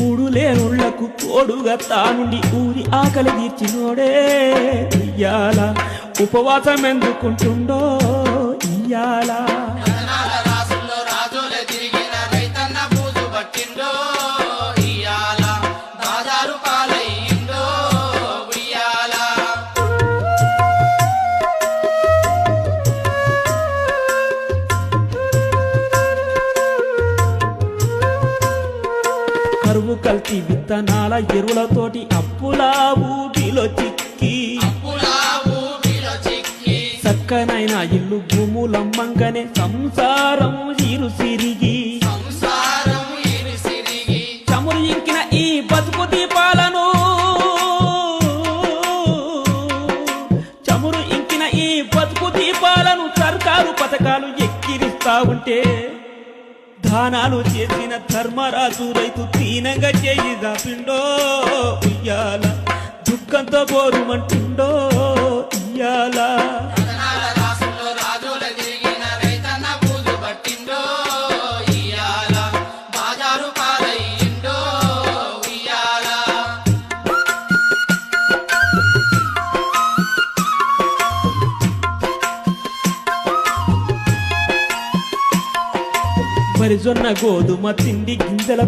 కూడు లేనుళ్లకు తోడుగా తానుండి ఊరి ఆకలి తీర్చినోడే ఇయ్యాల ఉపవాసం ఎందుకుంటుండో ఇయ్యాల కరువు కల్తీ విత్తనాల ఎరువులతోటి అప్పులా ఊబిలో చిక్కి చక్కనైన ఇల్లు భూములమ్మంగానే సంసారం సిరిగి చమురు ఇంకిన ఈ బతుకు దీపాలను సర్కారు పథకాలు ఎక్కిరిస్తా ఉంటే దానాలు చేసిన ధర్మరాజు రైతు తీనంగా చేయి దాపిండో ఇయ్యాల దుఃఖంతో బోరుమంటుండో ఇయ్యాల మరి జొన్న గోధుమ తిండి గింజల